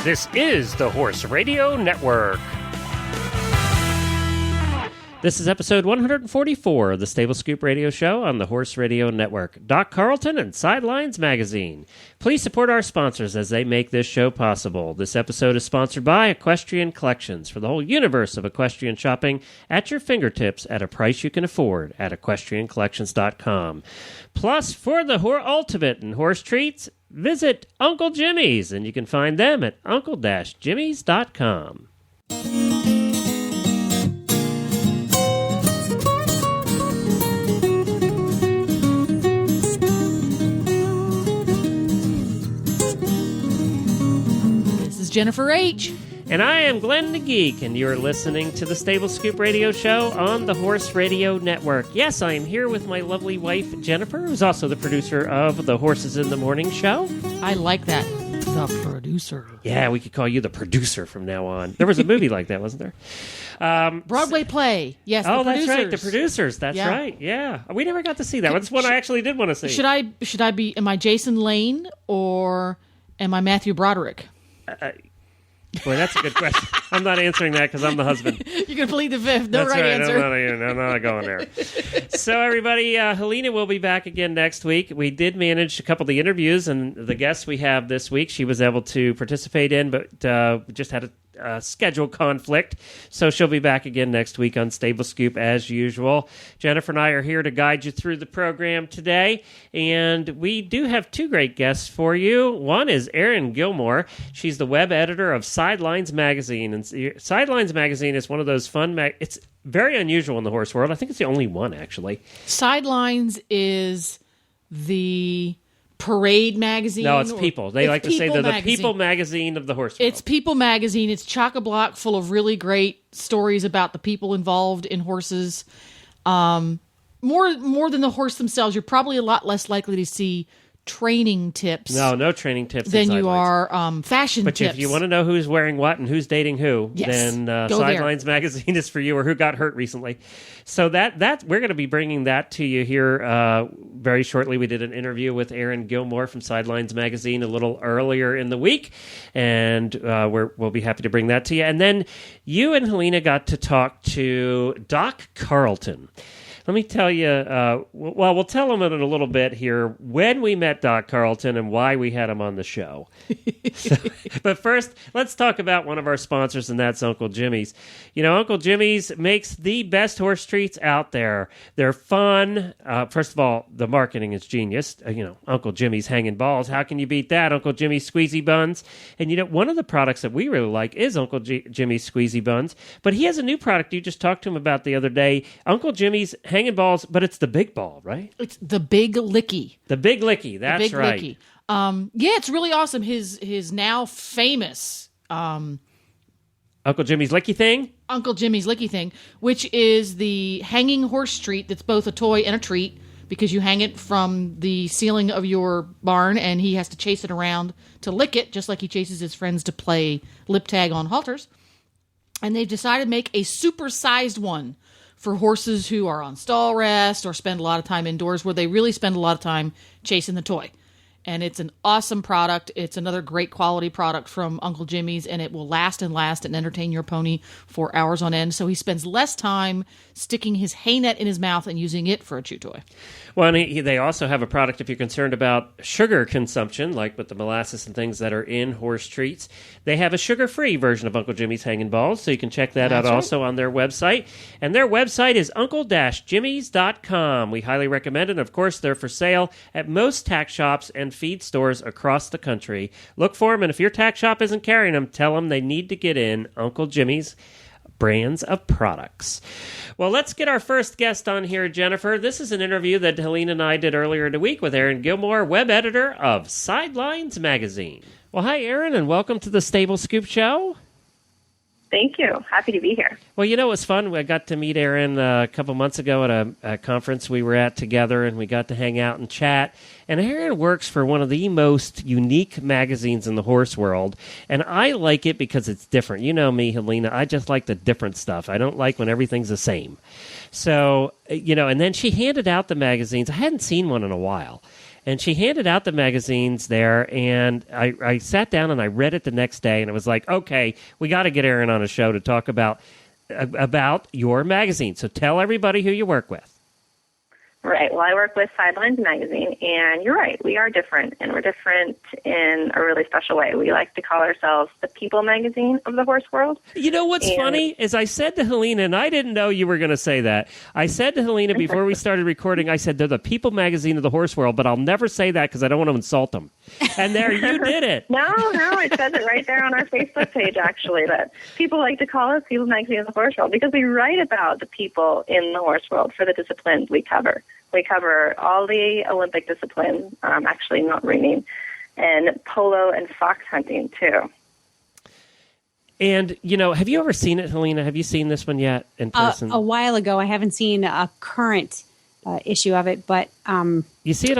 This is the Horse Radio Network. This is episode 144 of the Stable Scoop Radio Show on the Horse Radio Network. Doc Carlton and Sidelines Magazine. Please support our sponsors as they make this show possible. This episode is sponsored by Equestrian Collections, for the whole universe of equestrian shopping at your fingertips at a price you can afford at equestriancollections.com. Plus, for the ultimate in horse treats, visit Uncle Jimmy's, and you can find them at uncle-jimmys.com. Jennifer H. And I am Glenn the Geek, and you're listening to the Stable Scoop Radio Show on the Horse Radio Network. Yes, I am here with my lovely wife, Jennifer, who's also the producer of the Horses in the Morning show. I like that. The producer. Yeah, we could call you the producer from now on. There was a movie like that, wasn't there? Broadway play. Yes, oh, the producers. That's right, the producers. That's right, yeah. We never got to see that. That's one I actually did want to see. Should I be, am I Jason Lane or am I Matthew Broderick? Boy, that's a good question. I'm not answering that because I'm the husband. You're going to plead the fifth. No that's right answer. I'm not going there. So, everybody, Helena will be back again next week. We did manage a couple of the interviews, and the guests we have this week, she was able to participate in, but just had a schedule conflict. So she'll be back again next week on Stable Scoop as usual. Jennifer and I are here to guide you through the program today, and we do have two great guests for you. One is Erin Gilmore. She's the web editor of Sidelines Magazine, and Sidelines Magazine is one of those fun it's very unusual in the horse world. I think it's the only one, actually. Sidelines is the Parade magazine. No, it's People. They like to say they're the People magazine of the horse world. It's People magazine. It's chock-a-block full of really great stories about the people involved in horses. More than the horse themselves. You're probably a lot less likely to see training tips. No training tips. Than you are fashion tips. But if you want to know who's wearing what and who's dating who, then Sidelines Magazine is for you, or who got hurt recently. So that we're going to be bringing that to you here very shortly. We did an interview with Erin Gilmore from Sidelines Magazine a little earlier in the week, and we'll be happy to bring that to you. And then you and Helena got to talk to Doc Carlton. Let me tell you, we'll tell them in a little bit here when we met Doc Carlton and why we had him on the show. But first, let's talk about one of our sponsors, and that's Uncle Jimmy's. You know, Uncle Jimmy's makes the best horse treats out there. They're fun. First of all, the marketing is genius. Uncle Jimmy's hanging balls. How can you beat that? Uncle Jimmy's squeezy buns. And one of the products that we really like is Uncle Jimmy's squeezy buns. But he has a new product you just talked to him about the other day. Uncle Jimmy's hanging balls, but it's the big ball, right? It's the Big Licky. The Big Licky, that's right. Licky. It's really awesome. His now famous Uncle Jimmy's Licky thing? Uncle Jimmy's Licky thing, which is the hanging horse treat that's both a toy and a treat, because you hang it from the ceiling of your barn, and he has to chase it around to lick it, just like he chases his friends to play lip tag on halters. And they've decided to make a super-sized one for horses who are on stall rest or spend a lot of time indoors, where they really spend a lot of time chasing the toy. And it's an awesome product. It's another great quality product from Uncle Jimmy's, and it will last and entertain your pony for hours on end. So he spends less time sticking his hay net in his mouth and using it for a chew toy. Well, and they also have a product if you're concerned about sugar consumption, like with the molasses and things that are in horse treats. They have a sugar-free version of Uncle Jimmy's Hanging Balls, so you can check that out also on their website. And their website is uncle-jimmys.com. We highly recommend it. And, of course, they're for sale at most tack shops and feed stores across the country. Look for them, and if your tack shop isn't carrying them, tell them they need to get in Uncle Jimmy's brands of products. Well, let's get our first guest on here, Jennifer. This is an interview that Helena and I did earlier in the week with Erin Gilmore, web editor of Sidelines Magazine. Well, hi, Erin, and welcome to the Stable Scoop Show. Thank you. Happy to be here. Well, it was fun. I got to meet Erin a couple months ago at a conference we were at together, and we got to hang out and chat. And Erin works for one of the most unique magazines in the horse world, and I like it because it's different. You know me, Helena. I just like the different stuff. I don't like when everything's the same. So, and then she handed out the magazines. I hadn't seen one in a while. And she handed out the magazines there, and I sat down and I read it the next day, and it was like, okay, we got to get Erin on a show to talk about your magazine. So tell everybody who you work with. Right. Well, I work with Sidelines magazine, and you're right. We are different, and we're different in a really special way. We like to call ourselves the people magazine of the horse world. You know what's funny is I said to Helena, and I didn't know you were going to say that. I said to Helena before we started recording, I said, they're the people magazine of the horse world, but I'll never say that because I don't want to insult them. And there, you did it. No, it says it right there on our Facebook page, actually, that people like to call us people magazine of the horse world because we write about the people in the horse world for the disciplines we cover. We cover all the Olympic disciplines, actually not reining, and polo and fox hunting, too. And, have you ever seen it, Helena? Have you seen this one yet in person? A while ago. I haven't seen a current issue of it, but you see it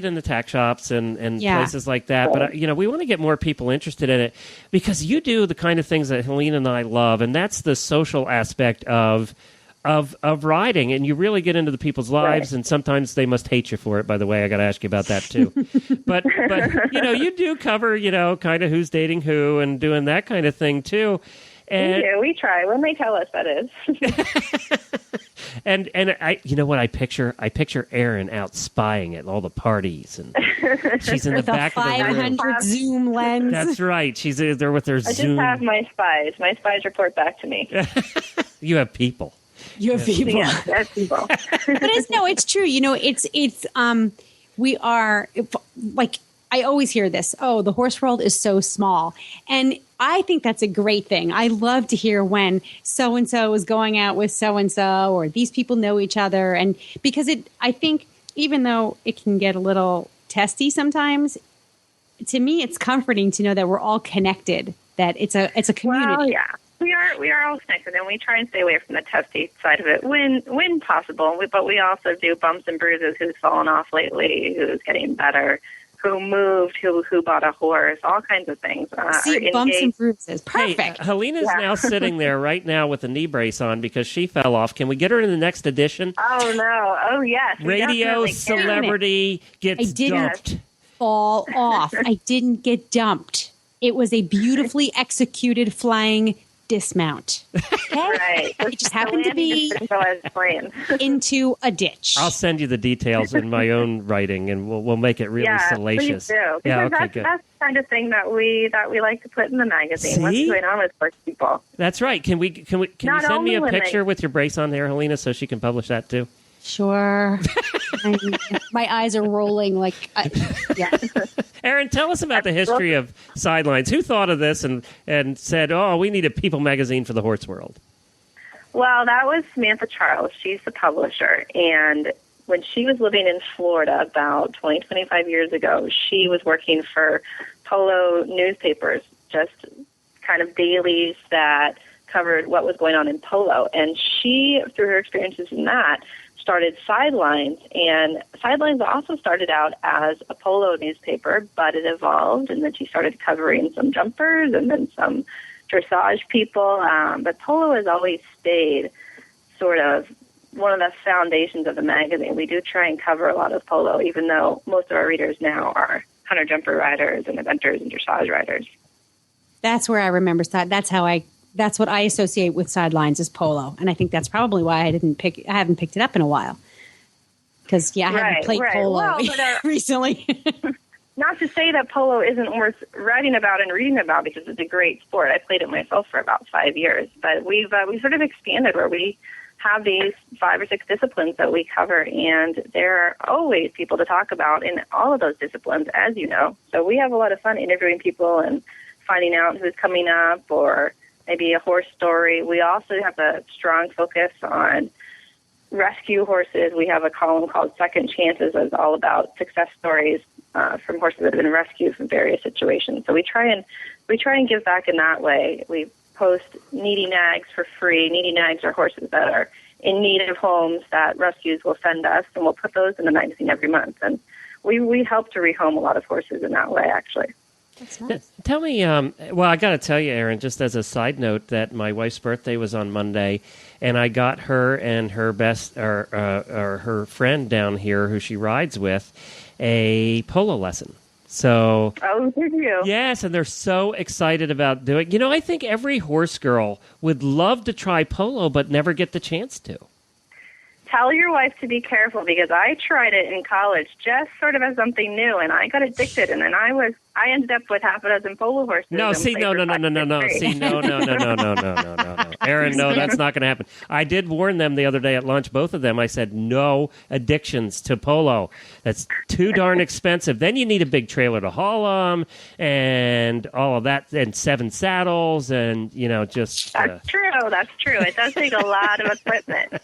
in the tack shops and places like that. But we want to get more people interested in it because you do the kind of things that Helena and I love, and that's the social aspect of riding, and you really get into the people's lives, and sometimes they must hate you for it. By the way, I got to ask you about that too. but you do cover kind of who's dating who and doing that kind of thing too. And we try when they tell us that is. and I what I picture Erin out spying at all the parties, and she's in the back of the room. 500 zoom lens. That's right. She's there with her Zoom. I just have my spies. My spies report back to me. You have people. You have people. Yeah, that's people. But it's true. We are, like, I always hear this, the horse world is so small. And I think that's a great thing. I love to hear when so-and-so is going out with so-and-so, or these people know each other. And because I think even though it can get a little testy sometimes, to me, it's comforting to know that we're all connected, that it's a community. Well, yeah. We are all connected, and we try and stay away from the testy side of it when possible. But we also do bumps and bruises, who's fallen off lately, who's getting better, who moved, who bought a horse, all kinds of things. See, bumps and bruises. Perfect. Hey, Helena's now sitting there right now with a knee brace on because she fell off. Can we get her in the next edition? Oh, no. Oh, yes. Radio celebrity gets dumped. Fall off. I didn't get dumped. It was a beautifully executed flying dismount. Okay? Right. It just happened to be into a ditch. I'll send you the details in my own writing, and we'll make it really salacious. Please do. Because that's the kind of thing that we like to put in the magazine. See? What's going on with horse people? That's right. Can you send me a picture with your brace on there, Helena, so she can publish that too? Sure. My eyes are rolling like, Erin, tell us about the history of Sidelines. Who thought of this and said, we need a people magazine for the horse world? Well, that was Samantha Charles. She's the publisher. And when she was living in Florida about 25 years ago, she was working for polo newspapers, just kind of dailies that covered what was going on in polo. And she, through her experiences in that, started Sidelines, and Sidelines also started out as a polo newspaper, but it evolved, and then she started covering some jumpers and then some dressage people, but polo has always stayed sort of one of the foundations of the magazine. We do try and cover a lot of polo, even though most of our readers now are hunter jumper riders and eventers and dressage riders. That's where I remember that's what I associate with Sidelines is polo. And I think that's probably why I haven't picked it up in a while. Because, I haven't played polo recently. Not to say that polo isn't worth writing about and reading about, because it's a great sport. I played it myself for about 5 years. But we've sort of expanded where we have these 5 or 6 disciplines that we cover. And there are always people to talk about in all of those disciplines, as you know. So we have a lot of fun interviewing people and finding out who's coming up, or maybe a horse story. We also have a strong focus on rescue horses. We have a column called Second Chances that's all about success stories from horses that have been rescued from various situations. So we try and give back in that way. We post needy nags for free. Needy nags are horses that are in need of homes that rescues will send us, and we'll put those in the magazine every month. And we help to rehome a lot of horses in that way, actually. That's nice. Tell me, well, I got to tell you, Aaron, just as a side note, that my wife's birthday was on Monday, and I got her and her or her friend down here, who she rides with, a polo lesson. So, oh, did you? Yes, and they're so excited about doing. You know, I think every horse girl would love to try polo, but never get the chance to. Tell your wife to be careful, because I tried it in college just sort of as something new, and I got addicted, and then I ended up with half a dozen polo horses. No, see, no. See, no. Aaron, no, that's not going to happen. I did warn them the other day at lunch, both of them. I said, no addictions to polo. That's too darn expensive. Then you need a big trailer to haul them and all of that, and 7 saddles, and, you know, just... That's true. It does take a lot of equipment.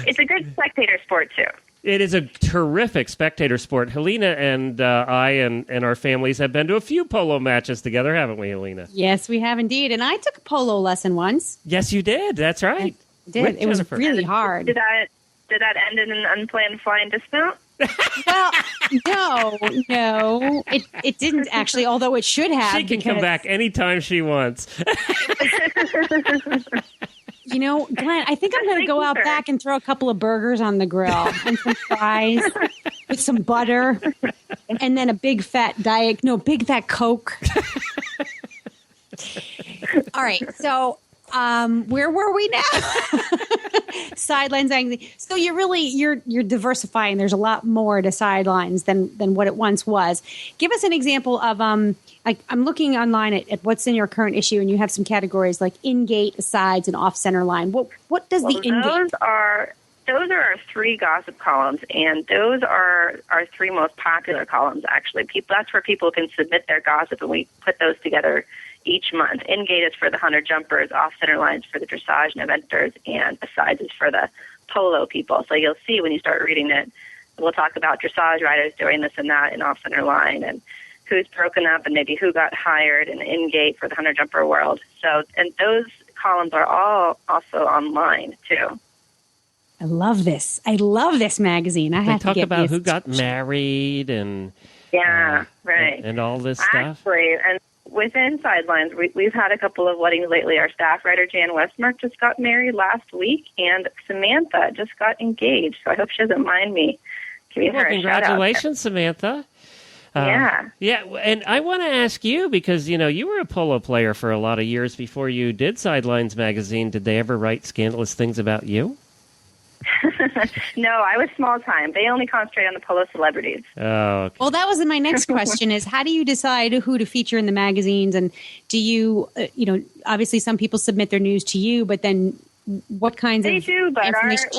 It's a good spectator sport, too. It is a terrific spectator sport. Helena and I and our families have been to a few polo matches together, haven't we, Helena? Yes, we have indeed. And I took a polo lesson once. Yes, you did. That's right. I did. It was really hard. Did that end in an unplanned flying dismount? Well, no, it didn't actually. Although it should have. She can come back anytime she wants. You know, Glenn, I think I'm going to go out back and throw a couple of burgers on the grill and some fries with some butter, and then a big fat Coke. All right, so where were we now? Sidelines. So you're diversifying. There's a lot more to Sidelines than what it once was. Give us an example of like, I'm looking online at what's in your current issue, and you have some categories like in-gate, asides, and off-center line. What does the in-gate? Those are our 3 gossip columns, and those are our 3 most popular columns, actually. That's where people can submit their gossip, and we put those together each month. In-gate is for the hunter jumpers, off-center lines for the dressage and eventers, and asides is for the polo people. So you'll see when you start reading it, we'll talk about dressage riders doing this and that in off-center line, and who's broken up, and maybe who got hired, in in-gate for the hunter jumper world. So, and those columns are all also online too. I love this magazine. I have to talk get about these. who got married and right, and all this stuff. Actually, and within Sidelines, we've had a couple of weddings lately. Our staff writer Jan Westmark just got married last week, and Samantha just got engaged. So I hope she doesn't mind me giving her a shout out. Congratulations, Samantha. Yeah, and I want to ask you, because, you know, you were a polo player for a lot of years before you did Sidelines magazine. Did they ever write scandalous things about you? No, I was small time. They only concentrate on the polo celebrities. Oh, okay. Well, that was my next question: is how do you decide who to feature in the magazines? And do you, obviously some people submit their news to you, but then what kinds of information do you seek?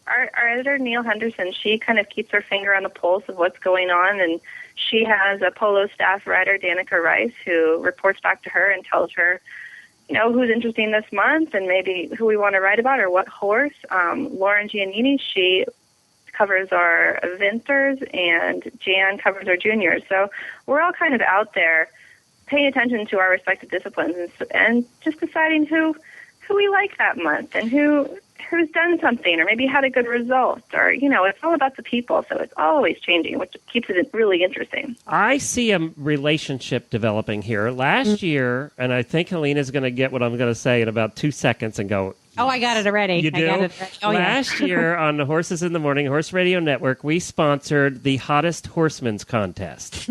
Our editor Neil Henderson, she kind of keeps her finger on the pulse of what's going on, and she has a polo staff writer, Danica Rice, who reports back to her and tells her, who's interesting this month and maybe who we want to write about or what horse. Lauren Giannini, she covers our eventers, and Jan covers our juniors. So we're all kind of out there paying attention to our respective disciplines and just deciding who we like that month and who's done something or maybe had a good result, or, it's all about the people. So it's always changing, which keeps it really interesting. I see a relationship developing here. Last year, and I think Helena's going to get what I'm going to say in about 2 seconds and go, oh, I got it already. You do? I got it already. Oh, Last year on the Horses in the Morning Horse Radio Network, we sponsored the Hottest Horseman's Contest.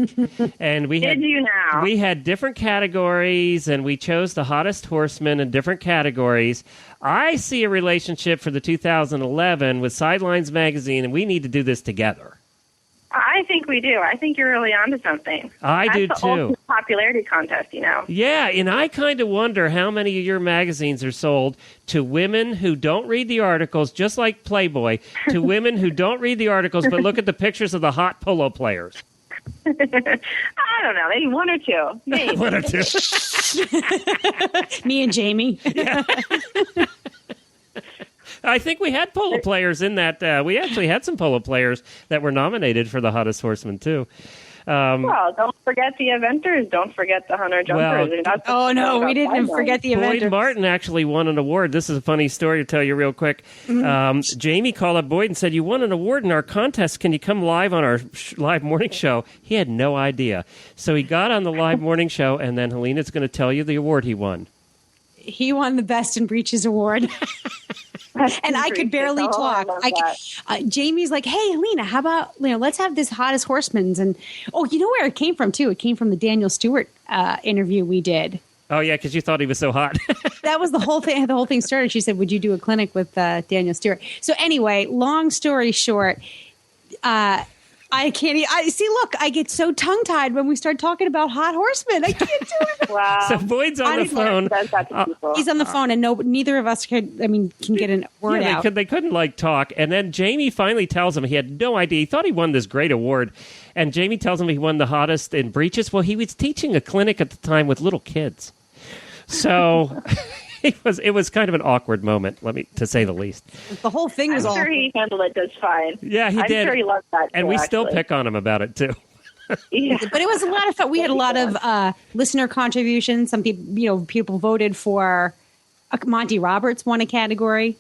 And we had different categories, and we chose the hottest horsemen in different categories. I see a relationship for the 2011 with Sidelines Magazine, and we need to do this together. I think we do. I think you're really onto something. I do, too. That's the ultimate popularity contest, Yeah, and I kind of wonder how many of your magazines are sold to women who don't read the articles, just like Playboy, to women who don't read the articles but look at the pictures of the hot polo players. I don't know. Maybe 1 or 2. Maybe. 1 or 2. Me and Jamie. Yeah. I think we had polo players in that. We actually had some polo players that were nominated for the hottest horseman, too. Well, forget the eventers. Don't forget the hunter jumpers. Well, we didn't forget the eventers. Boyd Martin actually won an award. This is a funny story to tell you real quick. Jamie called up Boyd and said, "You won an award in our contest. Can you come live on our live morning show?" He had no idea. So he got on the live morning show, and then Helena's going to tell you the award he won. He won the Best in Breeches award. And I could barely talk. Jamie's like, "Hey, Helena, how about let's have this hottest horseman's?" And you know where it came from too? It came from the Daniel Stewart interview we did. Oh yeah, because you thought he was so hot. That was the whole thing. The whole thing started. She said, "Would you do a clinic with Daniel Stewart?" So anyway, long story short, I can't. Look, I get so tongue tied when we start talking about hot horsemen. I can't do it. Wow. So Boyd's on the phone. He's on the phone, and neither of us can get a word out. They couldn't talk. And then Jamie finally tells him he had no idea. He thought he won this great award. And Jamie tells him he won the hottest in breeches. Well, he was teaching a clinic at the time with little kids. So it was kind of an awkward moment, to say the least. The whole thing was I'm sure he handled it just fine. Yeah, he did. I'm sure he loved that. And we still pick on him about it, too. Yeah. But it was a lot of fun. We had a lot of listener contributions. Some people voted for Monty Roberts won a category.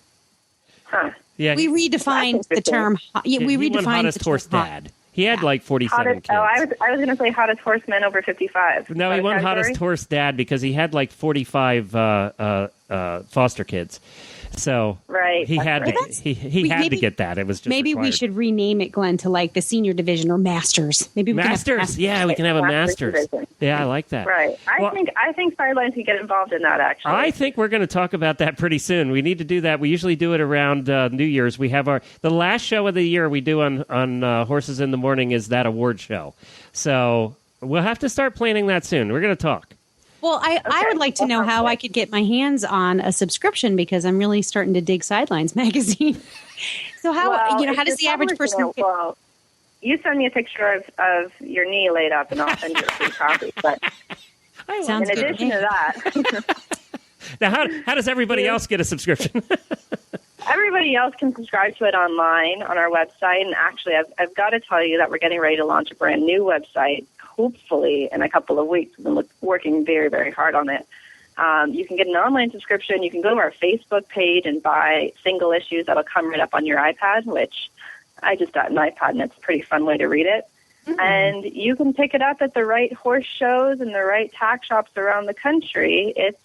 Huh. Yeah, we redefined the term. We redefined hottest the horse term dad. He had 47 kids. I was going to say hottest horseman over 55. No, he won hottest horse dad because he had 45 foster kids. So he had to get that. It was just maybe required. We should rename it, Glenn, to the senior division or masters. Maybe we masters. Yeah, we can have a masters. Yeah, I like that. Right. I think Sidelines can get involved in that. Actually, I think we're going to talk about that pretty soon. We need to do that. We usually do it around New Year's. We have the last show of the year we do on Horses in the Morning is that award show. So we'll have to start planning that soon. We're going to talk. Well, I would like to know how I could get my hands on a subscription because I'm really starting to dig Sidelines magazine. So how does the average person get? Well, you send me a picture of your knee laid up and I'll send you a free copy. But in addition to that. Now, how does everybody else get a subscription? Everybody else can subscribe to it online on our website. And actually, I've got to tell you that we're getting ready to launch a brand new website. Hopefully in a couple of weeks. We've been working very, very hard on it. You can get an online subscription. You can go to our Facebook page and buy single issues that'll come right up on your iPad, which I just got an iPad, and it's a pretty fun way to read it. Mm-hmm. And you can pick it up at the right horse shows and the right tack shops around the country. It's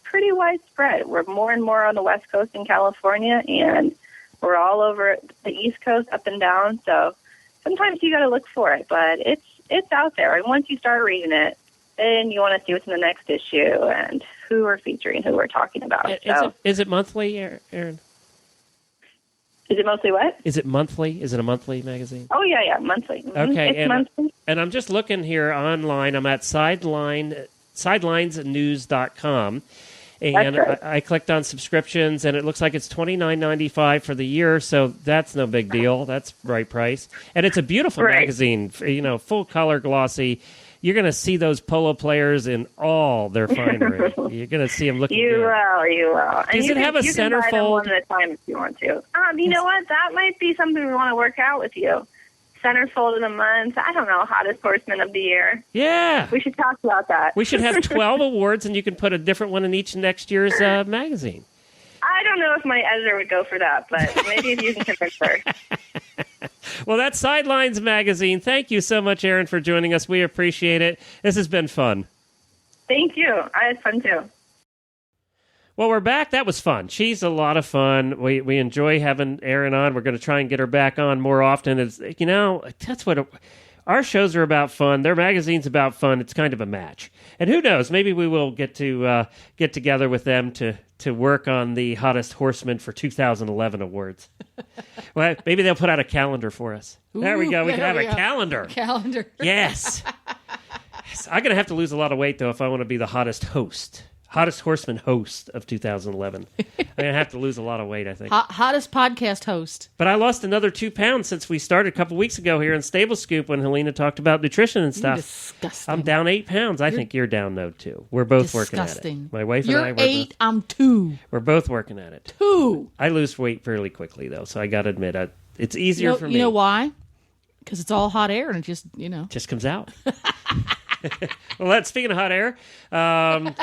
pretty widespread. We're more and more on the West Coast in California, and we're all over the East Coast, up and down. So sometimes you got to look for it, but it's out there. And once you start reading it, then you want to see what's in the next issue and who we're featuring, who we're talking about. Is it monthly, Erin? Is it mostly what? Is it monthly? Is it a monthly magazine? Oh, yeah, monthly. Mm-hmm. Okay, it's monthly. And I'm just looking here online. I'm at sidelinesnews.com. And I clicked on subscriptions, and it looks like it's $29.95 for the year, so that's no big deal. That's right price. And it's a beautiful magazine, full color, glossy. You're going to see those polo players in all their finery. You're going to see them looking good. You will. Does it have a centerfold? You can buy them one at a time if you want to. You know what? That might be something we want to work out with you. Centerfold of the month. I don't know, hottest horseman of the year. Yeah. We should talk about that. We should have 12 awards, and you can put a different one in each next year's magazine. I don't know if my editor would go for that, but maybe if you can convince her. Well, that's Sidelines Magazine. Thank you so much, Erin, for joining us. We appreciate it. This has been fun. Thank you. I had fun, too. Well, we're back. That was fun. She's a lot of fun. We enjoy having Erin on. We're going to try and get her back on more often. That's what our shows are about. Fun. Their magazine's about fun. It's kind of a match. And who knows? Maybe we will get to get together with them to work on the hottest horseman for 2011 awards. Well, maybe they'll put out a calendar for us. Ooh, there we go. We can have a calendar. Calendar. Yes. I'm going to have to lose a lot of weight, though, if I want to be the hottest horseman host of 2011. I'm going to have to lose a lot of weight, I think. Hottest podcast host. But I lost another 2 pounds since we started a couple weeks ago here in Stable Scoop when Helena talked about nutrition and stuff. Disgusting. I'm down 8 pounds. I think you're down, though, too. We're both working at it. My wife and I. You're 8, I'm 2. We're both working at it. 2. I lose weight fairly quickly, though, so I got to admit, it's easier for me. You know why? Because it's all hot air and it just, just comes out. Well, speaking of hot air, we're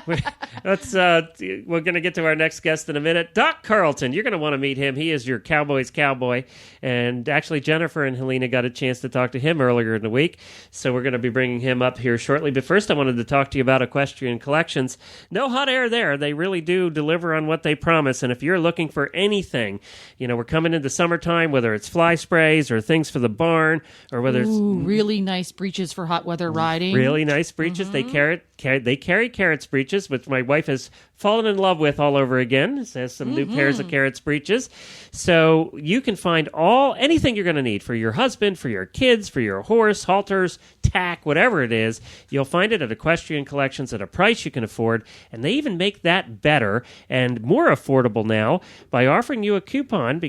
going to get to our next guest in a minute. Doc Carlton, you're going to want to meet him. He is your Cowboy's cowboy. And actually, Jennifer and Helena got a chance to talk to him earlier in the week. So we're going to be bringing him up here shortly. But first, I wanted to talk to you about Equestrian Collections. No hot air there. They really do deliver on what they promise. And if you're looking for anything, we're coming into summertime, whether it's fly sprays or things for the barn, or whether it's really nice breeches for hot weather riding. Really nice breeches. Mm-hmm. They carry Carrots breeches, which my wife has fallen in love with all over again. It has some new pairs of Carrots breeches. So you can find anything you're going to need for your husband, for your kids, for your horse, halters, tack, whatever it is. You'll find it at Equestrian Collections at a price you can afford. And they even make that better and more affordable now by offering you a coupon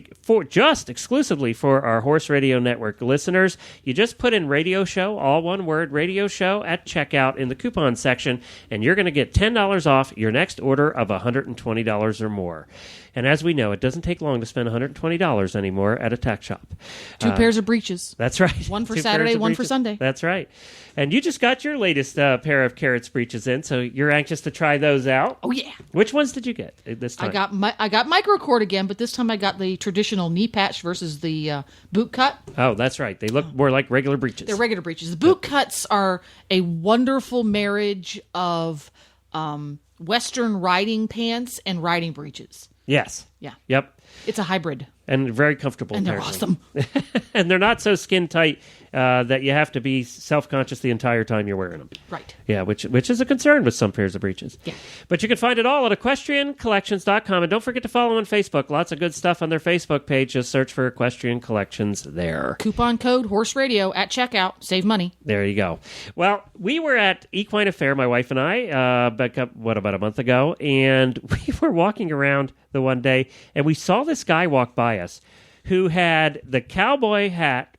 just exclusively for our Horse Radio Network listeners. You just put in Radio Show, all one word, Radio Show, at checkout in the coupon section, and you're going to get $10 off your next order of $120 or more. And as we know, it doesn't take long to spend $120 anymore at a tack shop. Two pairs of breeches. That's right. One for Saturday, one for Sunday. That's right. And you just got your latest pair of Carrots breeches in, so you're anxious to try those out. Oh, yeah. Which ones did you get this time? I got microcord again, but this time I got the traditional knee patch versus the boot cut. Oh, that's right. They look more like regular breeches. They're regular breeches. The boot cuts are a wonderful marriage of Western riding pants and riding breeches. Yes. Yeah. Yep. It's a hybrid. And very comfortable. And they're awesome. And they're not so skin tight that you have to be self-conscious the entire time you're wearing them. Right. Yeah, which is a concern with some pairs of breeches. Yeah. But you can find it all at equestriancollections.com. And don't forget to follow them on Facebook. Lots of good stuff on their Facebook page. Just search for Equestrian Collections there. Coupon code Horse Radio at checkout. Save money. There you go. Well, we were at Equine Affair, my wife and I, about a month ago, and we were walking around the one day, and we saw this guy walk by us who had the cowboy hat,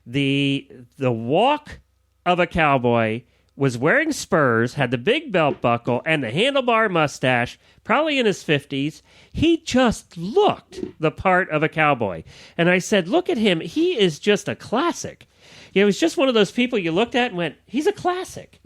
the walk of a cowboy, was wearing spurs, had the big belt buckle, and the handlebar mustache, probably in his 50s. He just looked the part of a cowboy. And I said, look at him. He is just a classic. It was just one of those people you looked at and went, he's a classic.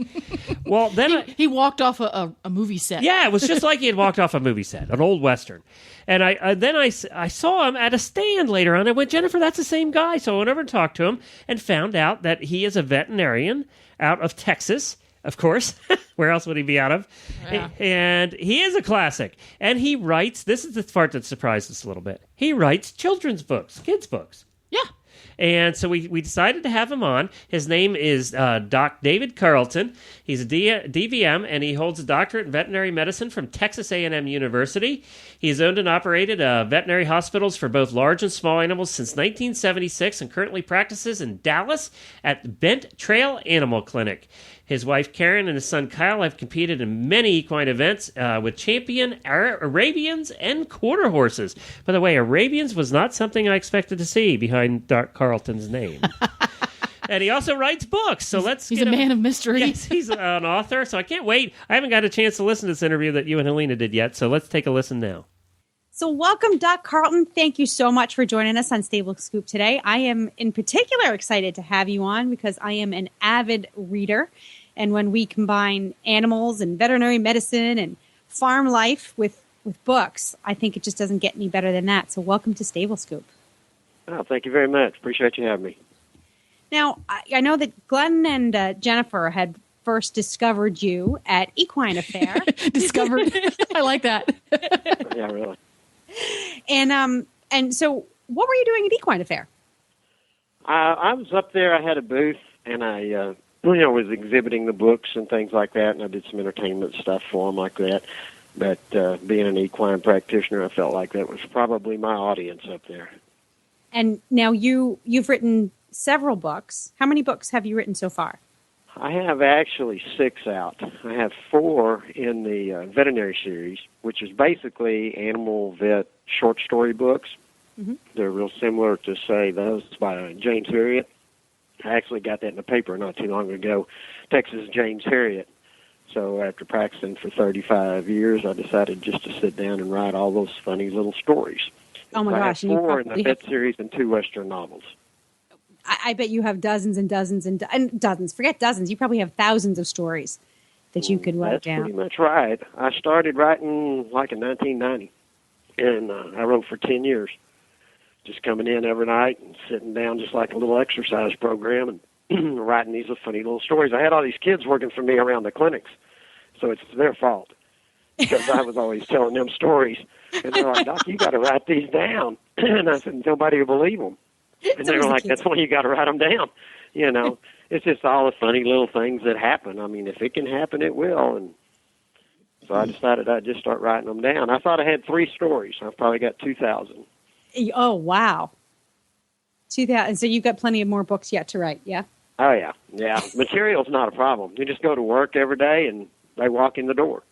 Well, then he walked off a movie set. Yeah, it was just like he had walked off a movie set, an old Western. And I saw him at a stand later on. I went, Jennifer, that's the same guy. So I went over and talked to him and found out that he is a veterinarian out of Texas, of course. Where else would he be out of? Yeah. And he is a classic. And he writes, this is the part that surprised us a little bit, he writes children's books, kids' books. Yeah. And so we decided to have him on. His name is Doc David Carlton. He's a DVM, and he holds a doctorate in veterinary medicine from Texas A&M University. He's owned and operated veterinary hospitals for both large and small animals since 1976 and currently practices in Dallas at Bent Trail Animal Clinic. His wife Karen and his son Kyle have competed in many equine events with champion Arabians and quarter horses. By the way, Arabians was not something I expected to see behind Doc Carlton's name. And he also writes books. So he's a man of mystery. Yes, he's an author. So I can't wait. I haven't got a chance to listen to this interview that you and Helena did yet. So let's take a listen now. So welcome, Doc Carlton. Thank you so much for joining us on Stable Scoop today. I am in particular excited to have you on because I am an avid reader. And when we combine animals and veterinary medicine and farm life with books, I think it just doesn't get any better than that. So welcome to Stable Scoop. Oh, thank you very much. Appreciate you having me. Now, I know that Glenn and Jennifer had first discovered you at Equine Affair. Discovered. I like that. Yeah, really. And so what were you doing at Equine Affair? I was up there. I had a booth, and I was exhibiting the books and things like that, and I did some entertainment stuff for them like that. But being an equine practitioner, I felt like that was probably my audience up there. And now you've written several books. How many books have you written so far? I have actually 6 out. I have 4 in the veterinary series, which is basically animal vet short story books. Mm-hmm. They're real similar to, say, those by James Herriot. I actually got that in the paper not too long ago, Texas James Herriot. So after practicing for 35 years, I decided just to sit down and write all those funny little stories. Oh, my gosh. I have 4 in the vet series and 2 Western novels. I bet you have dozens and dozens and dozens. Forget dozens. You probably have thousands of stories that you could write down. That's pretty much right. I started writing like in 1990, and I wrote for 10 years, just coming in every night and sitting down just like a little exercise program and writing these funny little stories. I had all these kids working for me around the clinics, so it's their fault because I was always telling them stories. And they're like, Doc, you got to write these down. And I said, nobody will believe them. And they were like, that's why you got to write them down. You know, it's just all the funny little things that happen. I mean, if it can happen, it will. And so I decided I'd just start writing them down. I thought I had 3 stories. I've probably got 2,000. Oh, wow. 2,000. So you've got plenty of more books yet to write, yeah? Oh, yeah. Yeah. Material's not a problem. You just go to work every day and they walk in the door.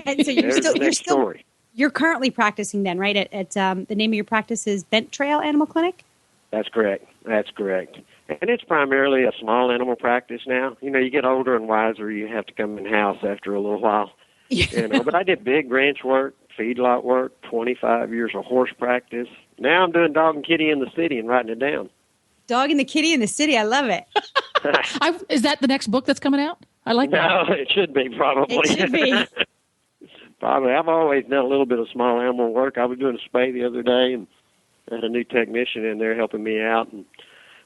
And so you're currently practicing then, right? At the name of your practice is Bent Trail Animal Clinic? That's correct. That's correct. And it's primarily a small animal practice now. You know, you get older and wiser, you have to come in-house after a little while. You know, but I did big ranch work, feedlot work, 25 years of horse practice. Now I'm doing dog and kitty in the city and writing it down. Dog and the kitty in the city. I love it. Is that the next book that's coming out? I like that. No, it should be probably. It should be. Probably. I've always done a little bit of small animal work. I was doing a spay the other day and I had a new technician in there helping me out. And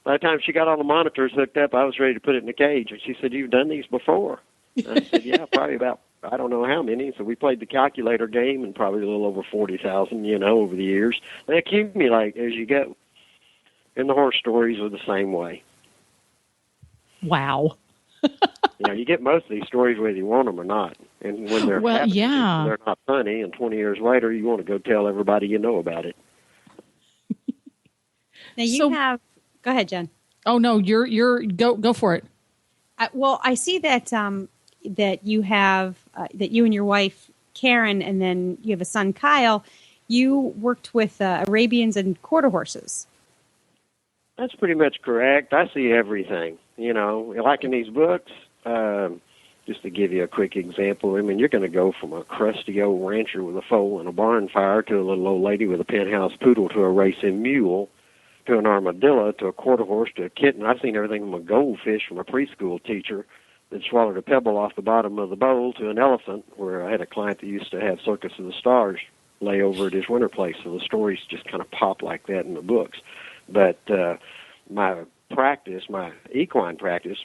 by the time she got all the monitors hooked up, I was ready to put it in the cage. And she said, "You've done these before?" And I said, "Yeah, probably about, I don't know how many." So we played the calculator game and probably a little over 40,000, you know, over the years. They accumulate as you go. And the horse stories are the same way. Wow. You know, you get most of these stories whether you want them or not. And when they're they're not funny, and 20 years later, you want to go tell everybody you know about it. Now you have. Go ahead, Jen. Oh no, you're go for it. Well, I see that that you have that you and your wife Karen, and then you have a son Kyle. You worked with Arabians and quarter horses. That's pretty much correct. I see everything. You know, like in these books. Just to give you a quick example, I mean, you're going to go from a crusty old rancher with a foal and a barn fire to a little old lady with a penthouse poodle to a racing mule to an armadillo to a quarter horse to a kitten. I've seen everything from a goldfish from a preschool teacher that swallowed a pebble off the bottom of the bowl to an elephant, where I had a client that used to have Circus of the Stars lay over at his winter place. So the stories just kind of pop like that in the books. But my practice, my equine practice,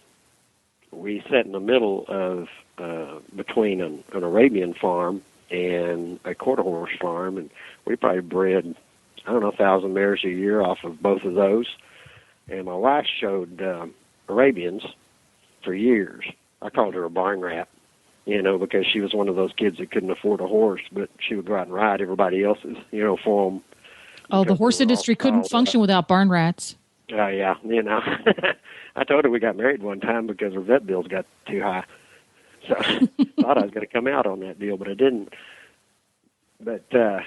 we sat in the middle of between an Arabian farm and a quarter horse farm, and we probably bred, 1,000 mares a year off of both of those. And my wife showed Arabians for years. I called her a barn rat, you know, because she was one of those kids that couldn't afford a horse, but she would go out and ride everybody else's, you know, for them. Oh, the horse industry couldn't function without barn rats. Oh, yeah, you know. I told her we got married one time because her vet bills got too high. So thought I was going to come out on that deal, but I didn't. But,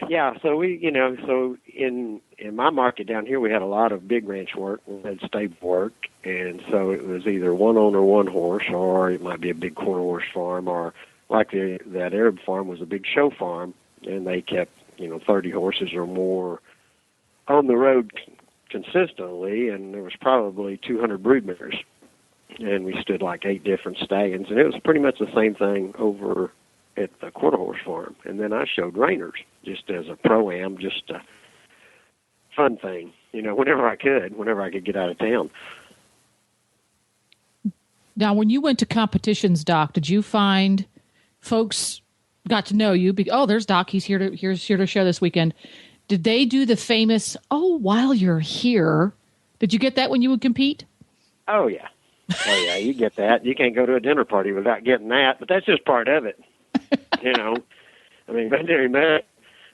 yeah, so we, you know, so in my market down here, we had a lot of big ranch work. We had stable work, and so it was either one owner, one horse, or it might be a big quarter horse farm, or like that Arab farm was a big show farm, and they kept, 30 horses or more on the road consistently, and there was probably 200 brood mares, and we stood like 8 different stallions, and it was pretty much the same thing over at the quarter horse farm. And then I showed reiners just as a pro-am, just a fun thing, whenever I could get out of town. Now, when you went to competitions, Doc, did you find folks got to know you? There's Doc. He's here to show this weekend. Did they do the famous, while you're here? Did you get that when you would compete? Oh, yeah. You get that. You can't go to a dinner party without getting that, but that's just part of it. I mean,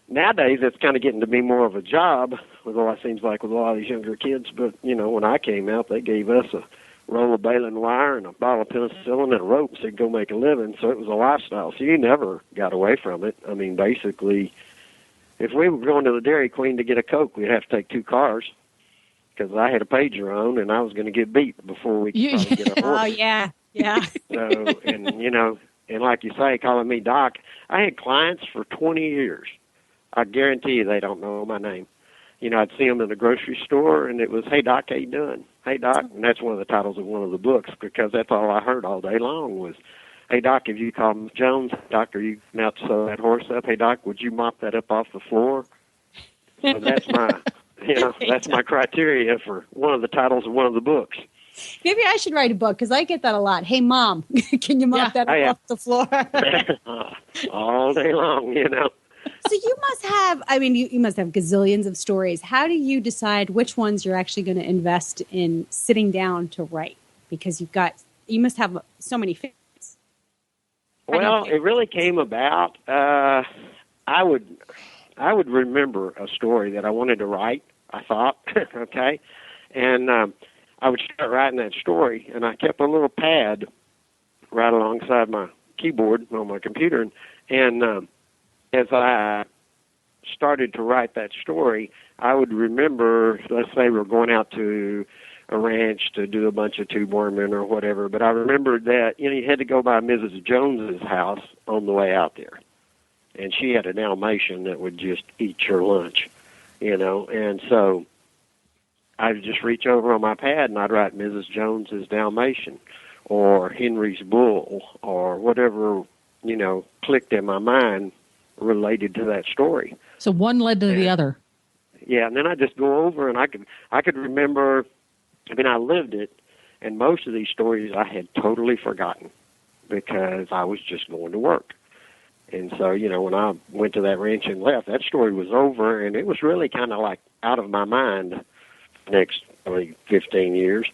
nowadays it's kind of getting to be more of a job, although it seems like with a lot of these younger kids. But, when I came out, they gave us a roll of baling wire and a bottle of penicillin and a rope and said, go make a living. So it was a lifestyle. So you never got away from it. I mean, basically, if we were going to the Dairy Queen to get a Coke, we'd have to take 2 cars because I had a pager on and I was going to get beat before we could probably get a horse. Oh, yeah. So, and like you say, calling me Doc, I had clients for 20 years. I guarantee you they don't know my name. I'd see them in the grocery store, and it was, "Hey, Doc, how you doing? Hey, Doc." And that's one of the titles of one of the books, because that's all I heard all day long was, "Hey, Doc, have you called Ms. Jones? Doc, are you out to sew that horse up? Hey, Doc, would you mop that up off the floor?" So that's my, that's my criteria for one of the titles of one of the books. Maybe I should write a book, because I get that a lot. "Hey, Mom, can you mop that up off the floor?" All day long, So you must have, you must have gazillions of stories. How do you decide which ones you're actually going to invest in sitting down to write? Because you must have so many favorites. Well, it really came about. I would remember a story that I wanted to write, I thought, okay? And I would start writing that story, and I kept a little pad right alongside my keyboard on my computer. And as I started to write that story, I would remember, let's say we're going out to a ranch to do a bunch of tube worming or whatever, but I remembered that, you had to go by Mrs. Jones's house on the way out there. And she had a Dalmatian that would just eat your lunch, and so I would just reach over on my pad and I'd write Mrs. Jones's Dalmatian or Henry's bull or whatever, clicked in my mind related to that story. So one led to the other. Yeah, and then I just go over and I could remember. I lived it, and most of these stories I had totally forgotten because I was just going to work. And so, when I went to that ranch and left, that story was over, and it was really kind of like out of my mind the next 15 years.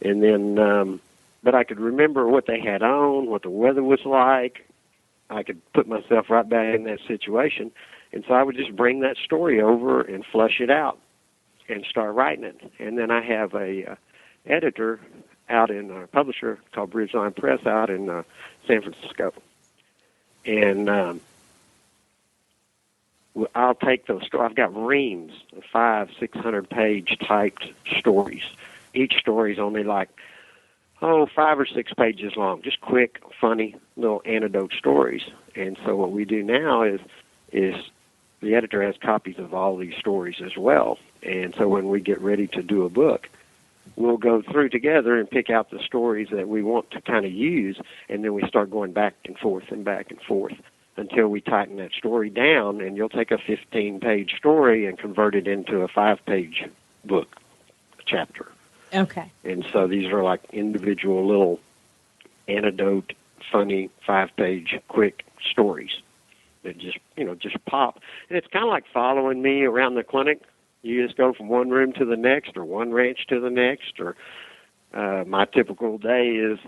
And then, but I could remember what they had on, what the weather was like. I could put myself right back in that situation. And so I would just bring that story over and flush it out and start writing it. And then I have a editor out in a publisher called Bridgeline Press out in San Francisco. And I'll take those stories. I've got reams of 500-600-page typed stories. Each story is only 5 or 6 pages long, just quick, funny little anecdote stories. And so what we do now is the editor has copies of all these stories as well. And so when we get ready to do a book, we'll go through together and pick out the stories that we want to kind of use, and then we start going back and forth until we tighten that story down, and you'll take a 15-page story and convert it into a 5-page book chapter. Okay. And so these are like individual little anecdote, funny, 5-page quick stories that just pop. And it's kind of like following me around the clinic. You just go from one room to the next or one ranch to the next. Or my typical day is,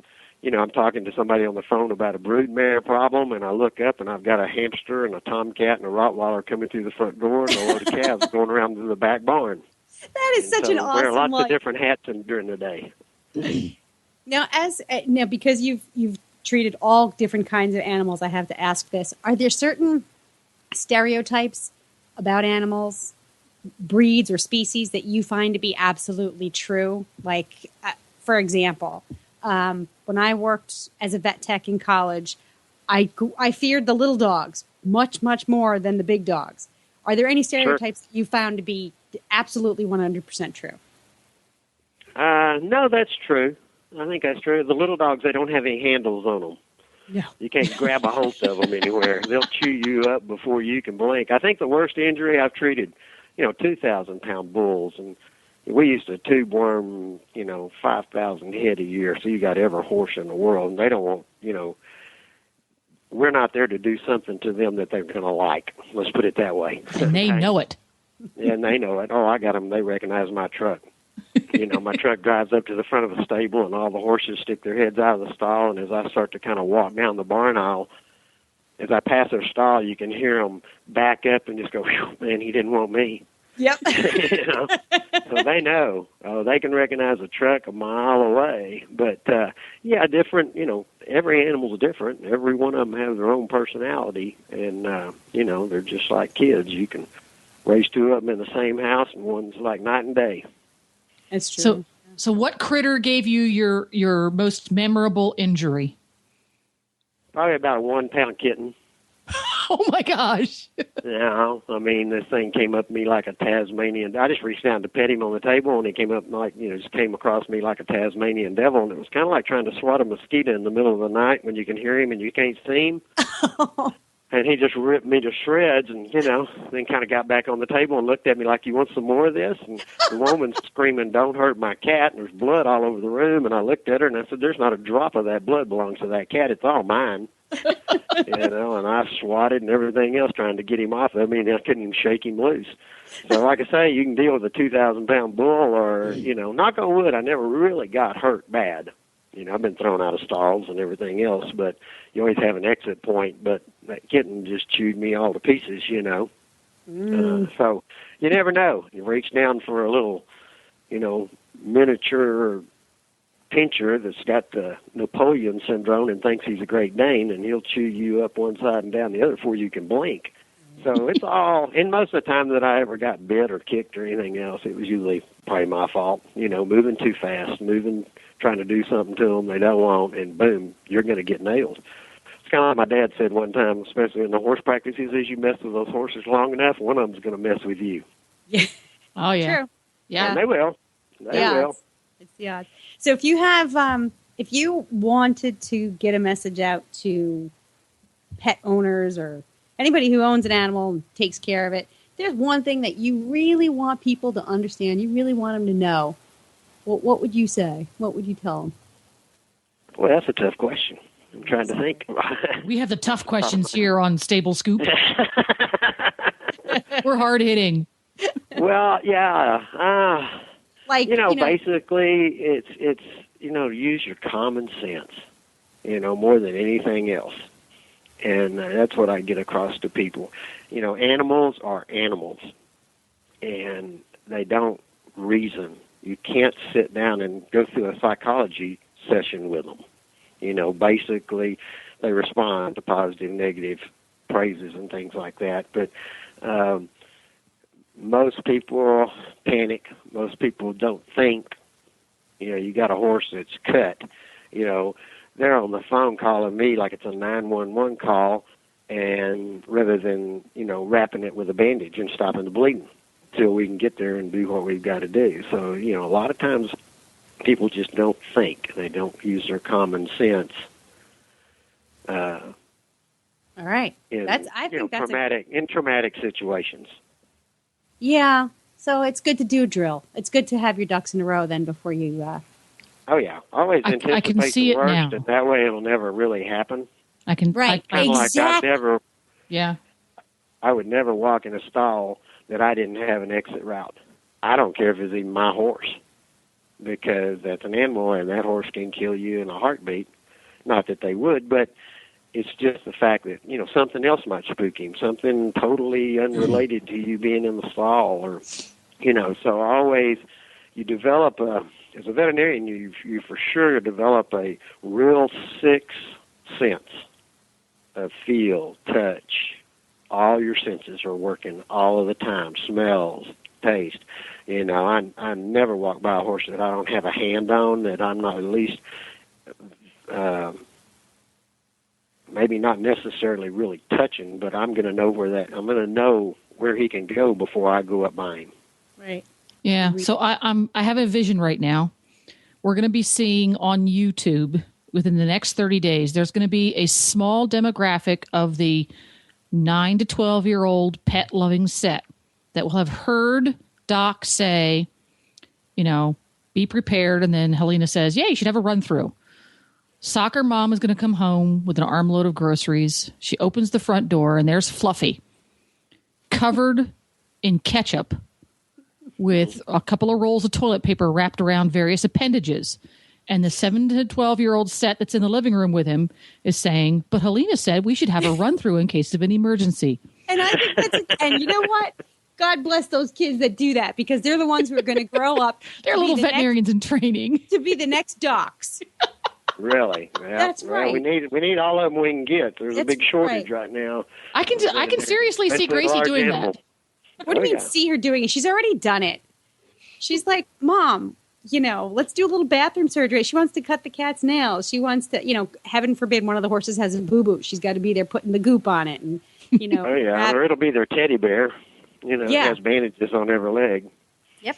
I'm talking to somebody on the phone about a broodmare problem, and I look up and I've got a hamster and a tomcat and a Rottweiler coming through the front door and a load of calves going around to the back barn. That is such an awesome wear lots of different hats during the day. Now, because you've treated all different kinds of animals, I have to ask this: are there certain stereotypes about animals, breeds or species that you find to be absolutely true? Like, for example, when I worked as a vet tech in college, I feared the little dogs much, much more than the big dogs. Are there any stereotypes that you found to be absolutely 100% true? No, that's true. I think that's true. The little dogs, they don't have any handles on them. No. You can't grab a hold of them anywhere. They'll chew you up before you can blink. I think the worst injury I've treated, 2,000-pound bulls, and we used to tube worm, 5,000 head a year, so you got every horse in the world, and they don't want, we're not there to do something to them that they're going to like. Let's put it that way. And they know it. And they know it. Oh, I got them. They recognize my truck. My truck drives up to the front of the stable, and all the horses stick their heads out of the stall, and as I start to kind of walk down the barn aisle, as I pass their stall, you can hear them back up and just go, man, he didn't want me. Yep. So they know. They can recognize a truck a mile away. But, different, every animal's different. Every one of them has their own personality. And, they're just like kids. You can raise two of them in the same house, and one's like night and day. That's true. So what critter gave you your most memorable injury? Probably about a 1-pound kitten. Oh, my gosh. No, I mean, this thing came up to me like a Tasmanian. I just reached down to pet him on the table, and he came up like, just came across me like a Tasmanian devil, and it was kind of like trying to swat a mosquito in the middle of the night when you can hear him and you can't see him. And he just ripped me to shreds and, then kind of got back on the table and looked at me like, you want some more of this? And the woman's screaming, don't hurt my cat, and there's blood all over the room. And I looked at her and I said, there's not a drop of that blood belongs to that cat. It's all mine. And I swatted and everything else trying to get him off of me, and I couldn't even shake him loose. So like I say, you can deal with a 2,000-pound bull or, knock on wood, I never really got hurt bad. I've been thrown out of stalls and everything else, but you always have an exit point. But that kitten just chewed me all to pieces, so you never know. You reach down for a little, miniature pincher that's got the Napoleon syndrome and thinks he's a Great Dane, and he'll chew you up one side and down the other before you can blink. So it's all, and most of the time that I ever got bit or kicked or anything else, it was usually probably my fault, moving too fast, trying to do something to them they don't want, and boom, you're going to get nailed. It's kind of like my dad said one time, especially in the horse practice, he says, you mess with those horses long enough, one of them's going to mess with you. Yeah. Oh, yeah. True. Yeah. And they will. They will. It's the odds. So if you have, if you wanted to get a message out to pet owners or anybody who owns an animal and takes care of it, there's one thing that you really want people to understand, you really want them to know, what would you say? What would you tell them? Well, that's a tough question. I'm trying to think. We have the tough questions here on Stable Scoop. We're hard-hitting. Well, yeah. Basically, it's use your common sense, more than anything else. And that's what I get across to people. Animals are animals, and they don't reason. You can't sit down and go through a psychology session with them. Basically, they respond to positive, negative praises and things like that. But most people panic. Most people don't think. You got a horse that's cut. They're on the phone calling me like it's a 911 call, and rather than, wrapping it with a bandage and stopping the bleeding till we can get there and do what we've got to do. So, a lot of times people just don't think. They don't use their common sense. All right. In traumatic situations. Yeah. So it's good to do a drill. It's good to have your ducks in a row then before you... Oh, yeah. Always anticipate I can see the worst, it now. and that way it'll never really happen. Right. Exactly. Yeah. I would never walk in a stall that I didn't have an exit route. I don't care if it's even my horse, because that's an animal, and that horse can kill you in a heartbeat. Not that they would, but it's just the fact that, something else might spook him, something totally unrelated to you being in the stall, or, so always you develop as a veterinarian, you for sure develop a real sixth sense of feel, touch. All your senses are working all of the time. Smells, taste. I never walk by a horse that I don't have a hand on, that I'm not at least, maybe not necessarily really touching, but I'm going to know I'm going to know where he can go before I go up by him. Right. Yeah. So I have a vision right now. We're going to be seeing on YouTube within the next 30 days, there's going to be a small demographic of the 9 to 12-year-old pet-loving set that will have heard Doc say, be prepared. And then Helena says, yeah, you should have a run-through. Soccer mom is going to come home with an armload of groceries. She opens the front door, and there's Fluffy, covered in ketchup, with a couple of rolls of toilet paper wrapped around various appendages. And the 7 to 12-year-old set that's in the living room with him is saying, but Helena said we should have a run-through in case of an emergency. And I think and you know what? God bless those kids that do that, because they're the ones who are going to grow up. They're little veterinarians in training. To be the next docs. Really? Yeah. That's right. We need all of them we can get. There's a big shortage right now. I can seriously see Gracie doing that. What do you mean see her doing it? She's already done it. She's like, Mom, let's do a little bathroom surgery. She wants to cut the cat's nails. She wants to, heaven forbid one of the horses has a boo-boo. She's got to be there putting the goop on it. And, oh, yeah, or it'll be their teddy bear. It has bandages on every leg. Yep.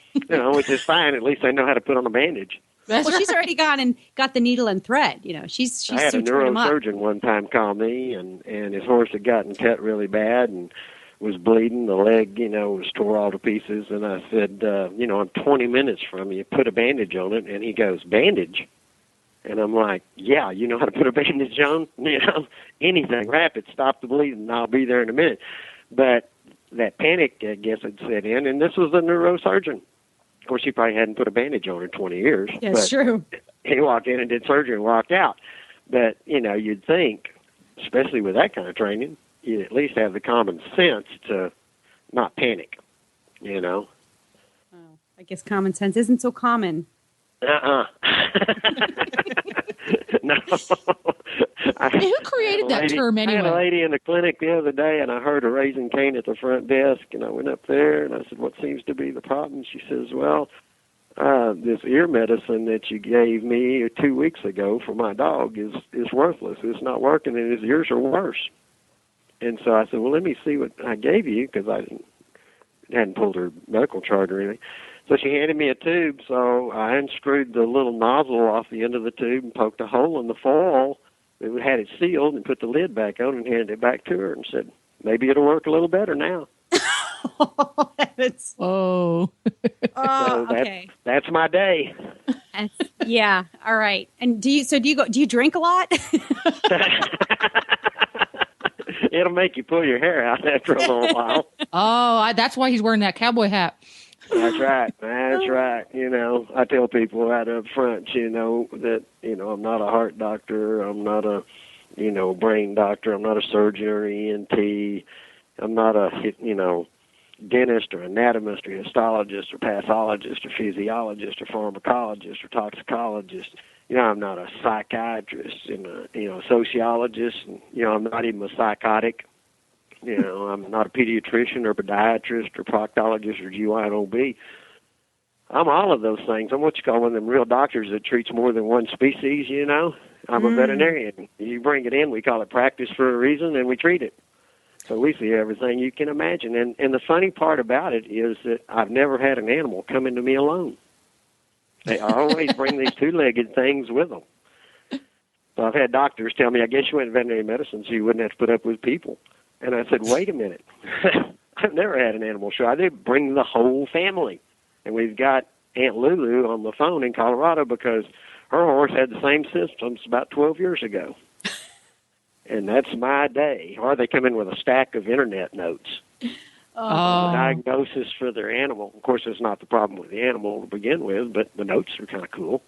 Which is fine. At least they know how to put on a bandage. She's already gone and got the needle and thread. She's I had a neurosurgeon one time call me, and his horse had gotten cut really bad and was bleeding. The leg, was tore all to pieces. And I said, I'm 20 minutes from you. Put a bandage on it. And he goes, bandage? And I'm like, yeah, you know how to put a bandage on? Anything. Wrap it, stop the bleeding, and I'll be there in a minute. But that panic, I guess, had set in, and this was a neurosurgeon. Of course, he probably hadn't put a bandage on in 20 years. That's true. He walked in and did surgery and walked out. But, you'd think, especially with that kind of training, you'd at least have the common sense to not panic, Oh, I guess common sense isn't so common. No. Who created that term anyway? I had a lady in the clinic the other day, and I heard her raising Cain at the front desk, and I went up there, and I said, what seems to be the problem? She says, well, this ear medicine that you gave me 2 weeks ago for my dog is worthless. It's not working, and his ears are worse. And so I said, well, let me see what I gave you, because I hadn't pulled her medical chart or anything. So she handed me a tube, so I unscrewed the little nozzle off the end of the tube and poked a hole in the foil. It had it sealed and put the lid back on and handed it back to her and said, maybe it'll work a little better now. So okay. That's my day. Yeah. All right. And do you drink a lot? It'll make you pull your hair out after a little while. Oh, that's why he's wearing that cowboy hat. That's right. That's right. I tell people right up front, that, I'm not a heart doctor. I'm not a, brain doctor. I'm not a surgeon or ENT. I'm not a, dentist or anatomist or histologist or pathologist or physiologist or pharmacologist or toxicologist. I'm not a psychiatrist and a sociologist. And, I'm not even a psychotic. I'm not a pediatrician or podiatrist or proctologist or GYN-OB. I'm all of those things. I'm what you call one of them real doctors that treats more than one species, I'm a veterinarian. You bring it in, we call it practice for a reason, and we treat it. So we see everything you can imagine. And the funny part about it is that I've never had an animal come into me alone. They always bring these two-legged things with them. So I've had doctors tell me, I guess you went to veterinary medicine so you wouldn't have to put up with people. And I said, wait a minute. I've never had an animal show. I did bring the whole family. And we've got Aunt Lulu on the phone in Colorado because her horse had the same symptoms about 12 years ago. And that's my day. Or they come in with a stack of internet notes. Diagnosis for their animal. Of course, it's not the problem with the animal to begin with, but the notes are kind of cool.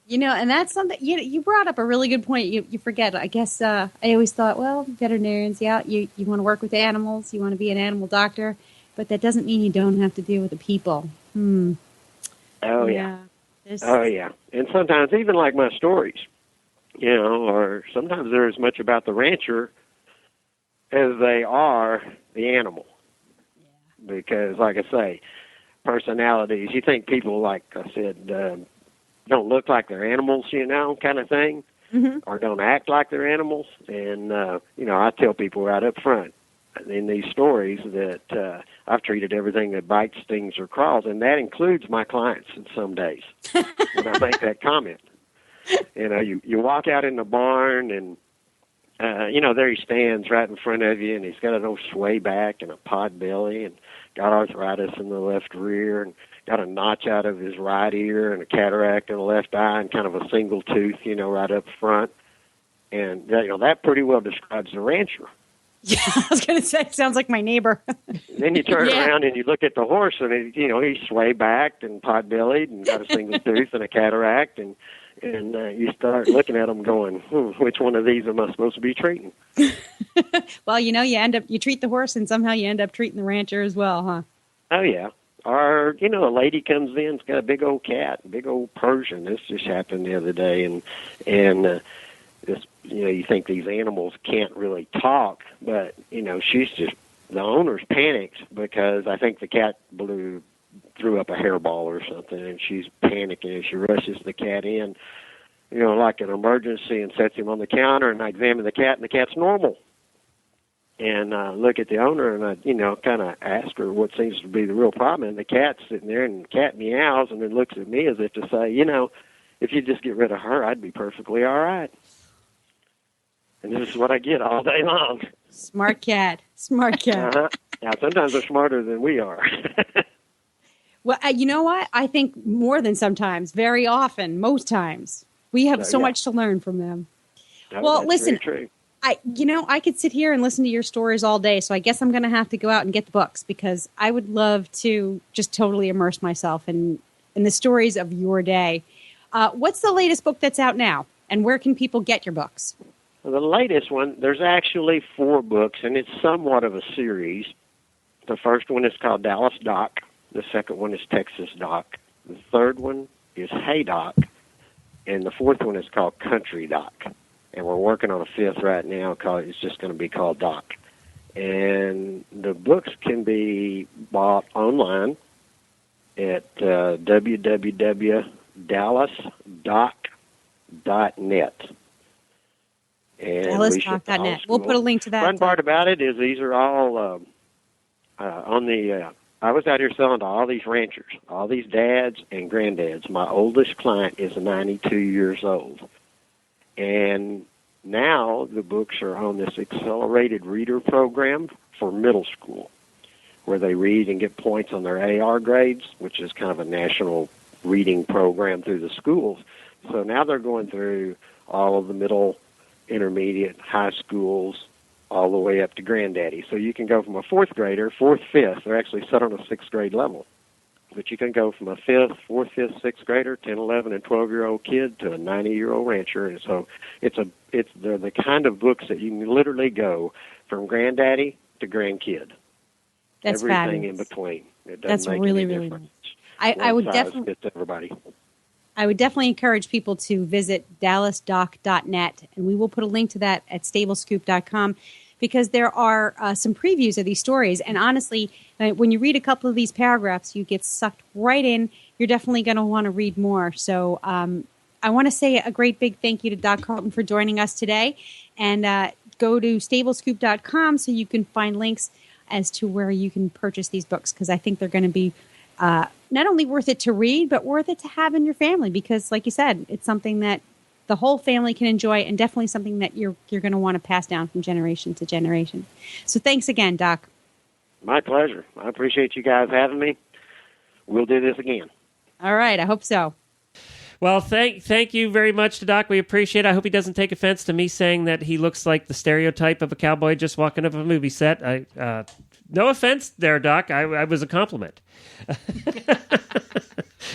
And that's something, you brought up a really good point. You forget, I guess, I always thought, well, veterinarians, you want to work with animals, you want to be an animal doctor, but that doesn't mean you don't have to deal with the people. Oh, yeah. Oh, yeah. And sometimes, even like my stories, or sometimes they're as much about the rancher as they are the animal. Yeah. Because, like I say, personalities, you think people, like I said, don't look like they're animals, kind of thing, or don't act like they're animals. And, I tell people right up front in these stories that I've treated everything that bites, stings, or crawls, and that includes my clients in some days when I make that comment. You walk out in the barn, and, there he stands right in front of you, and he's got an old sway back and a pod belly and got arthritis in the left rear and got a notch out of his right ear and a cataract in the left eye and kind of a single tooth, right up front. And, that pretty well describes the rancher. Yeah, I was going to say, sounds like my neighbor. Then you turn around and you look at the horse, and, he's sway-backed and pot-bellied and got a single tooth and a cataract, and you start looking at them going, which one of these am I supposed to be treating? Well, you treat the horse, and somehow you end up treating the rancher as well, huh? Oh, yeah. Or, a lady comes in, it's got a big old cat, a big old Persian. This just happened the other day, and this, you think these animals can't really talk, but, she's just, the owner's panicked because I think the cat blew threw up a hairball or something, and she's panicking, and she rushes the cat in, like an emergency, and sets him on the counter, and I examine the cat, and the cat's normal. And I look at the owner, and I, kind of ask her what seems to be the real problem, and the cat's sitting there, and the cat meows, and then looks at me as if to say, if you just get rid of her, I'd be perfectly all right. And this is what I get all day long. Smart cat. Uh-huh. Now, sometimes they're smarter than we are. Well, you know what? I think more than sometimes, very often, most times. We have so much to learn from them. Well, listen, I could sit here and listen to your stories all day, so I guess I'm going to have to go out and get the books, because I would love to just totally immerse myself in the stories of your day. What's the latest book that's out now, and where can people get your books? Well, the latest one, there's actually 4 books, and it's somewhat of a series. The first one is called Dallas Doc. The second one is Texas Doc. The third one is Hey Doc. And the fourth one is called Country Doc. And we're working on a 5th right now. It's just going to be called Doc. And the books can be bought online at www.dallasdoc.net. DallasDoc.net. We'll put a link to that. The fun part about it is these are all on the... I was out here selling to all these ranchers, all these dads and granddads. My oldest client is 92 years old. And now the books are on this accelerated reader program for middle school, where they read and get points on their AR grades, which is kind of a national reading program through the schools. So now they're going through all of the middle, intermediate, high schools, all the way up to granddaddy. So you can go from a 4th grader, 4th, 5th, they're actually set on a 6th grade level. But you can go from a 5th, 4th, 5th, 6th grader, 10, 11, and 12-year-old kid to a 90-year-old rancher. And so they're the kind of books that you can literally go from granddaddy to grandkid. That's everything fabulous. In between. It doesn't That's make really, any really difference. nice. I would definitely fits everybody. I would definitely encourage people to visit DallasDoc.net, and we will put a link to that at StableScoop.com, because there are some previews of these stories. And honestly, when you read a couple of these paragraphs, you get sucked right in. You're definitely going to want to read more. So I want to say a great big thank you to Doc Carlton for joining us today. And go to StableScoop.com so you can find links as to where you can purchase these books, because I think they're going to be not only worth it to read, but worth it to have in your family, because, like you said, it's something that the whole family can enjoy, and definitely something that you're going to want to pass down from generation to generation. So thanks again, Doc. My pleasure. I appreciate you guys having me. We'll do this again. All right. I hope so. Well, thank you very much to Doc. We appreciate it. I hope he doesn't take offense to me saying that he looks like the stereotype of a cowboy just walking up a movie set. No offense there, Doc. I was a compliment.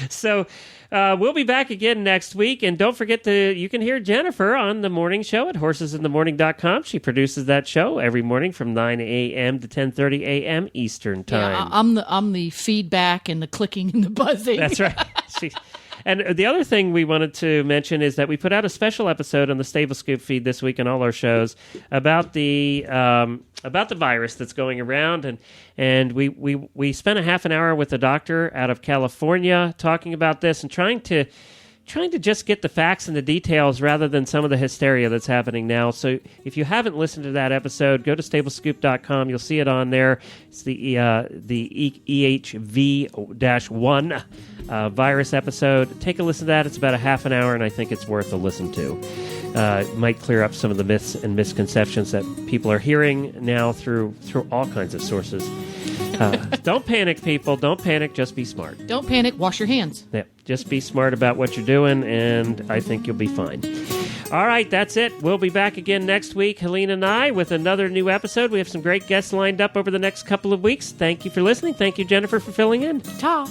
So we'll be back again next week. And don't forget you can hear Jennifer on the morning show at horsesinthemorning.com. She produces that show every morning from 9 a.m. to 10:30 a.m. Eastern Time. Yeah, I'm the feedback and the clicking and the buzzing. That's right. And the other thing we wanted to mention is that we put out a special episode on the Stable Scoop feed this week on all our shows about the virus that's going around, and we spent a half an hour with a doctor out of California talking about this and trying to just get the facts and the details rather than some of the hysteria that's happening now. So if you haven't listened to that episode, go to stablescoop.com. You'll see it on there. It's the EHV-1 virus episode. Take a listen to that. It's about a half an hour, and I think it's worth a listen to. It might clear up some of the myths and misconceptions that people are hearing now through all kinds of sources. Don't panic, people. Don't panic. Just be smart. Don't panic. Wash your hands. Yeah, just be smart about what you're doing, and I think you'll be fine. All right, that's it. We'll be back again next week, Helene and I, with another new episode. We have some great guests lined up over the next couple of weeks. Thank you for listening. Thank you, Jennifer, for filling in. Ta.